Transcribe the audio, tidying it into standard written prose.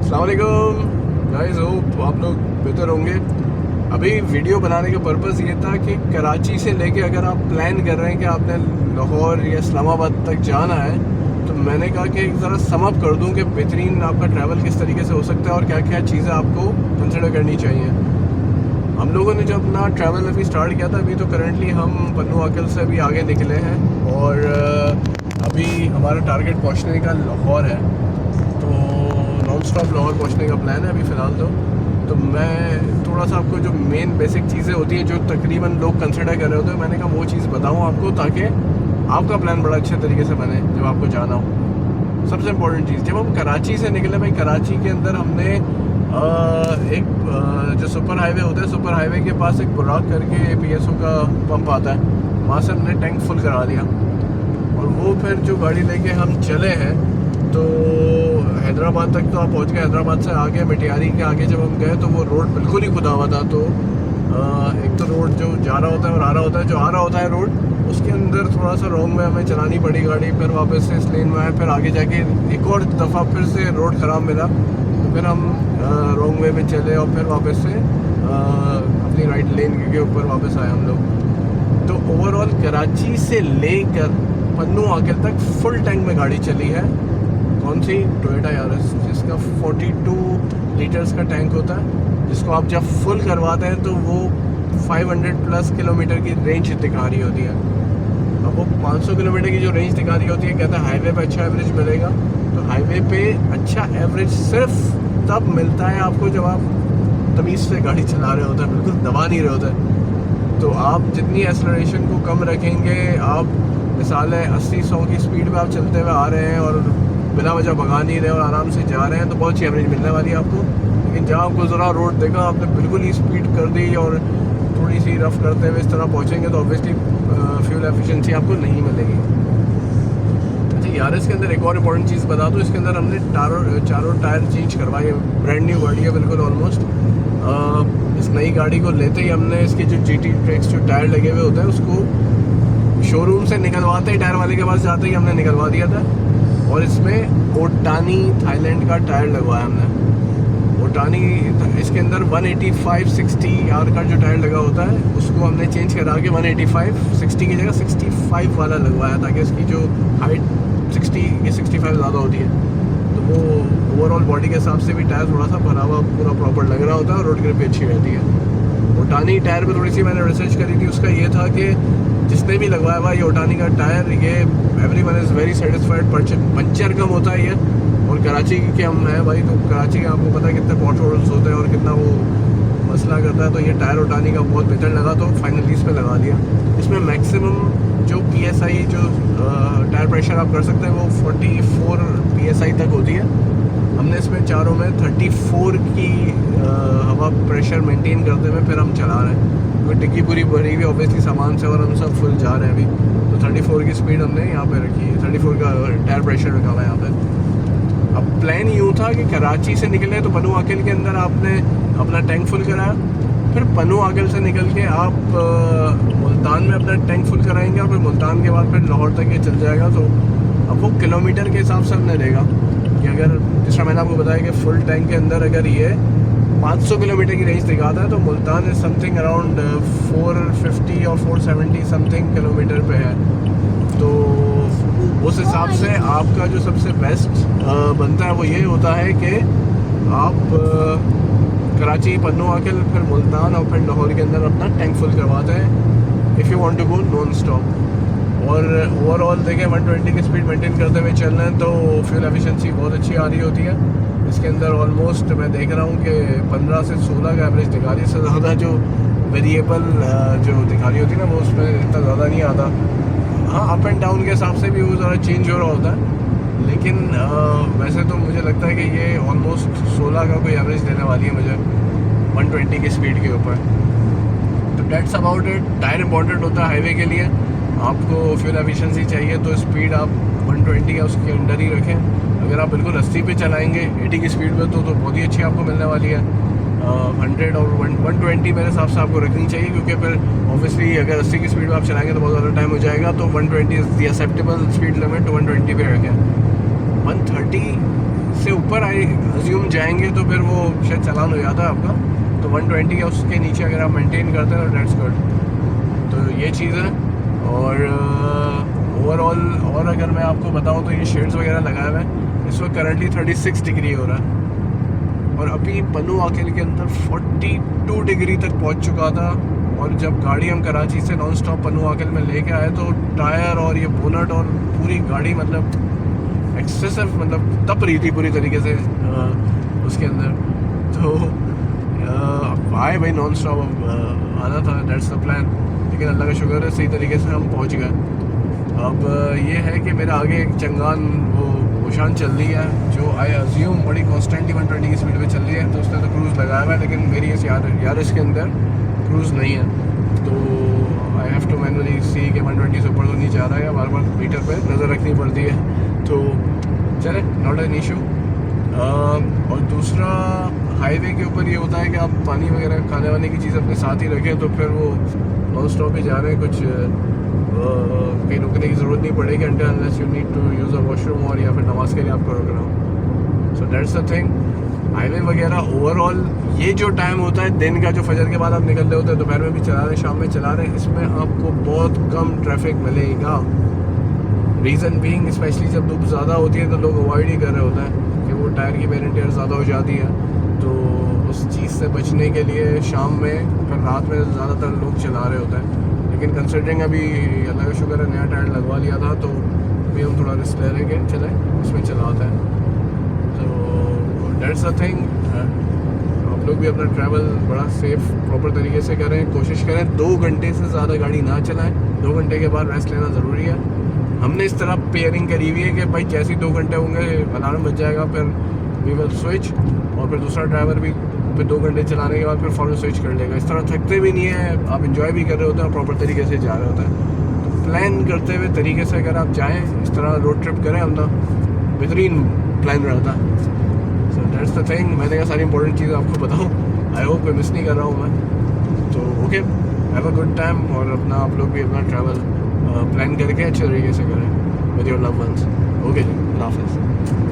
अस्सलाम वालेकुम guys, hope आप लोग बेहतर होंगे। अभी वीडियो बनाने का पर्पज़ ये था कि कराची से लेके अगर आप प्लान कर रहे हैं कि आपने लाहौर या इस्लामाबाद तक जाना है, तो मैंने कहा कि ज़रा सम अप कर दूं कि बेहतरीन आपका ट्रैवल किस तरीके से हो सकता है और क्या क्या चीज़ें आपको कंसिडर करनी चाहिए। हम लोगों ने जब अपना ट्रैवल अभी स्टार्ट किया था, अभी तो करंटली हम पन्नू आकल से अभी आगे निकले हैं और अभी हमारा टारगेट पहुंचने का लाहौर है। तो नॉन स्टॉप लाहौर पहुंचने का प्लान है अभी फ़िलहाल तो मैं थोड़ा सा आपको जो मेन बेसिक चीज़ें होती हैं जो तकरीबन लोग कंसिडर कर रहे होते हैं, मैंने कहा वो चीज़ बताऊं आपको ताकि आपका प्लान बड़ा अच्छे तरीके से बने जब आपको जाना हो। सबसे इम्पोर्टेंट चीज़, जब हम कराची से निकले भाई, कराची के अंदर हमने एक जो सुपर हाईवे होता है, सुपर हाईवे के पास एक बुराक करके PSO का पंप आता है, वहाँ से हमने टैंक फुल करा दिया और वो फिर जो गाड़ी लेके हम चले हैं तो हैदराबाद तक तो आप पहुँच गए। हैदराबाद से आगे मिटियारी के आगे जब हम गए तो वो रोड बिल्कुल ही खुदा हुआ था। तो एक तो रोड जो जा रहा होता है और आ रहा होता है, जो आ रहा होता है रोड उसके अंदर थोड़ा सा रॉन्ग में हमें चलानी पड़ी गाड़ी, फिर वापस से इस लेन में आए, फिर आगे जाके एक और दफ़ा फिर से रोड ख़राब मिला तो फिर हम रॉन्ग वे में चले और फिर वापस से अपनी राइट लेन के ऊपर वापस आए हम लोग। तो ओवरऑल कराची से लेकर पन्नू आकल तक फुल टैंक में गाड़ी चली है। कौन सी? टोयोटा यारिस, जिसका 42 लीटर्स का टैंक होता है, जिसको आप जब फुल करवाते हैं तो वो 500 प्लस किलोमीटर की रेंज दिखा रही होती है। अब वो 500 किलोमीटर की जो रेंज दिखा रही होती है, कहता है हाईवे पे अच्छा एवरेज मिलेगा। तो हाईवे पे अच्छा एवरेज सिर्फ तब मिलता है आपको जब आप तमीज़ से गाड़ी चला रहे होते हैं, बिल्कुल दबा नहीं रहे होते। तो आप जितनी एक्सेलरेशन को कम रखेंगे, आप मिसाल है 80-100 की स्पीड में आप चलते हुए आ रहे हैं और बिना वजह भगा नहीं रहे और आराम से जा रहे हैं, तो बहुत अच्छी एवरेज मिलने वाली है आपको। लेकिन जहाँ आपको ज़रा रोड देखा, आपने बिल्कुल ही स्पीड कर दी और थोड़ी सी रफ़ करते हुए इस तरह पहुँचेंगे तो ऑब्वियसली फ्यूल एफिशिएंसी आपको नहीं मिलेगी। अच्छा, यारिस के अंदर एक और इम्पॉर्टेंट चीज़ बता दूँ, इसके अंदर हमने चारों टायर चेंज करवाए। ब्रांड न्यू गाड़ी है बिल्कुल ऑलमोस्ट। इस नई गाड़ी को लेते ही हमने इसके जो GT ट्रैक्स जो टायर लगे हुए होते हैं उसको शोरूम से निकलवाते ही, टायर वाले के पास जाते ही हमने निकलवा दिया था। और इसमें ओटानी थाईलैंड का टायर लगवाया हमने। ओटानी, इसके अंदर 185/60R का जो टायर लगा होता है उसको हमने चेंज करा के 185/60 की जगह 65 वाला लगवाया, ताकि इसकी जो हाइट 60 की 65 ज़्यादा होती है तो वो ओवरऑल बॉडी के हिसाब से भी टायर थोड़ा सा भरा हुआ पूरा प्रॉपर लग रहा होता है और रोड ग्रिप भी अच्छी रहती है। ओटानी टायर पर थोड़ी सी मैंने रिसर्च करी थी, उसका ये था कि जिसने भी लगवाया हुआ ये ओटानी का टायर, ये everyone is very satisfied. Puncture कम होता है ये, और कराची के हम हैं भाई, तो कराची के आपको पता है कितने पॉट होल्स होते हैं और कितना वो मसला करता है। तो ये टायर ओटानी का बहुत बेहतर लगा तो फाइनली इस पर लगा दिया। इसमें मैक्सिमम जो PSI जो टायर प्रेशर आप कर सकते हैं वो 44 PSI तक होती है। हमने इसमें चारों में 34 की हवा प्रेशर मेंटेन करते हुए फिर हम चला रहे हैं, क्योंकि टिक्की पूरी भरी हुई ऑब्वियसली सामान से और हम सब फुल जा रहे हैं अभी। तो 34 की स्पीड हमने यहाँ पे रखी है, 34 का टायर प्रेशर रखा हुआ है यहाँ पे। अब प्लान यूँ था कि कराची से निकले तो पन्नू आकल के अंदर आपने अपना टैंक फुल कराया, फिर पन्नू आकल से निकल के आप मुल्तान में अपना टैंक फुल कराएंगे और फिर मुल्तान के बाद फिर लाहौर तक ये चल जाएगा। तो अब वो किलोमीटर के हिसाब से हमने रहेगा कि अगर, जिस तरह मैंने आपको बताया कि फुल टैंक के अंदर अगर ये 500 किलोमीटर की रेंज दिखाता है तो मुल्तान इज समथिंग अराउंड 450 और 470 समथिंग किलोमीटर पे है। तो उस हिसाब से आपका जो सबसे बेस्ट बनता है वो ये होता है कि आप कराची, पन्नू आकल, फिर मुल्तान और फिर लाहौर के अंदर अपना टैंक फुल करवाते हैं if you want to go non stop. और ओवरऑल देखें 120 की स्पीड मेंटेन करते हुए चल रहे हैं तो फ्यूल एफिशिएंसी बहुत अच्छी आ रही होती है। इसके अंदर ऑलमोस्ट मैं देख रहा हूँ कि 15 से 16 का एवरेज दिखा रही है। इससे ज़्यादा जो वेरिएबल जो दिखा रही होती है ना, वो उसमें इतना ज़्यादा नहीं आता। हाँ, अप एंड डाउन के हिसाब से भी वो ज़रा चेंज हो रहा होता है, लेकिन वैसे तो मुझे लगता है कि ये ऑलमोस्ट 16 का कोई एवरेज देने वाली है मुझे 120 की स्पीड के ऊपर। तो that's about it. Tyre important होता है हाईवे के लिए। आपको फ्यूल एफिशिएंसी चाहिए तो स्पीड आप 120 या उसके अंडर ही रखें। अगर आप बिल्कुल 80 पे चलाएंगे 80 की स्पीड पे तो बहुत ही अच्छी आपको मिलने वाली है। 100 और 120 मेरे हिसाब से आपको रखनी चाहिए, क्योंकि फिर ऑब्वियसली अगर 80 की स्पीड में आप चलाएंगे तो बहुत ज़्यादा टाइम हो जाएगा। तो 120 is the acceptable speed limit, 120 पे रखें। 130 से ऊपर आई अज्यूम जाएंगे तो फिर वो शायद चालान हो जाता है आपका। तो 120 या उसके नीचे अगर आप मेंटेन करते हैं तो डेट्स गुड। तो ये चीज़ है। और ओवरऑल और अगर मैं आपको बताऊं तो ये शेड्स वगैरह लगाए हुए हैं। इस वक्त करंटली 36 डिग्री हो रहा है और अभी पन्नू आकेल के अंदर 42 डिग्री तक पहुंच चुका था। और जब गाड़ी हम कराची से नॉन स्टॉप पन्नू आकेल में लेके आए तो टायर और ये बोनट और पूरी गाड़ी मतलब एक्सेसिव मतलब तप रही थी पूरी तरीके से उसके अंदर। तो आए भाई नॉन स्टॉप आना था, दैट्स द प्लान। लेकिन अल्लाह का शुक्र है सही तरीके से हम पहुंच गए। अब ये है कि मेरा आगे एक चंगान वो ओशान चल रही है जो आई अज्यूम बड़ी कॉन्स्टेंटली 120 की स्पीड पे चल रही है। तो उसने तो क्रूज़ लगाया हुआ है लेकिन मेरी इस यार इसके अंदर क्रूज़ नहीं है। तो आई हैव टू मैनुअली सी कि 120 से ऊपर तो नहीं जा रहा है, बार बार मीटर पे नज़र रखनी पड़ती है। तो चले नॉट एन इशू। और दूसरा हाईवे के ऊपर ये होता है कि आप पानी वगैरह खाने वाने की चीज़ अपने साथ ही रखें तो फिर वो नॉन स्टॉप ही जा रहे हैं, कुछ कहीं रुकने की ज़रूरत नहीं पड़ेगी until unless you need to use a washroom और या फिर नमाज के लिए आपको रुकना हो। So that's the thing. Highway वगैरह ओवरऑल ये जो टाइम होता है दिन का, जो फजर के बाद आप निकल रहे होते हैं, दोपहर में भी चला रहे हैं, शाम में चला रहे हैं, इसमें आपको बहुत कम ट्रैफिक मिलेगा। रीज़न बीइंग स्पेशली जब धूप ज़्यादा होती है तो लोग अवॉइड ही कर रहे होते हैं कि वो टायर की वेयर एंड टियर ज़्यादा हो जाती है। तो उस चीज़ से बचने के लिए शाम में फिर रात में ज़्यादातर लोग चला रहे होते हैं। लेकिन कंसिडरिंग अभी अल्लाह का शुक्र है नया टायर लगवा लिया था तो अभी हम थोड़ा रिस्क ले रहे हैं कि चले उसमें चलाते हैं। तो डेट्स द थिंग। आप लोग भी अपना ट्रैवल बड़ा सेफ प्रॉपर तरीके से करें, कोशिश करें 2 घंटे से ज़्यादा गाड़ी ना चलाएं। 2 घंटे के बाद रेस्ट लेना ज़रूरी है। हमने इस तरह पेयरिंग करी हुई है कि भाई जैसे ही 2 घंटे होंगे अलार्म बज जाएगा, फिर वी विल स्विच और फिर दूसरा ड्राइवर भी फिर 2 घंटे चलाने के बाद फिर फ़ौरन स्विच कर लेगा। इस तरह थकते भी नहीं है, आप इंजॉय भी कर रहे होते हैं और प्रॉपर तरीके से जा रहे होते हैं। तो प्लान करते हुए तरीके से अगर आप जाएँ इस तरह रोड ट्रिप करें अपना, बेहतरीन प्लान रहता है। So that's the thing. मैंने कहा सारी इंपॉर्टेंट चीज़ें आपको बताऊँ, आई होप कोई मिस नहीं कर रहा हूँ मैं। तो okay, have a good time और अपना आप लोग भी अपना ट्रैवल प्लान करके अच्छे तरीके से करें with your loved ones. Okay जी, अल्लाह हाफ़िज़।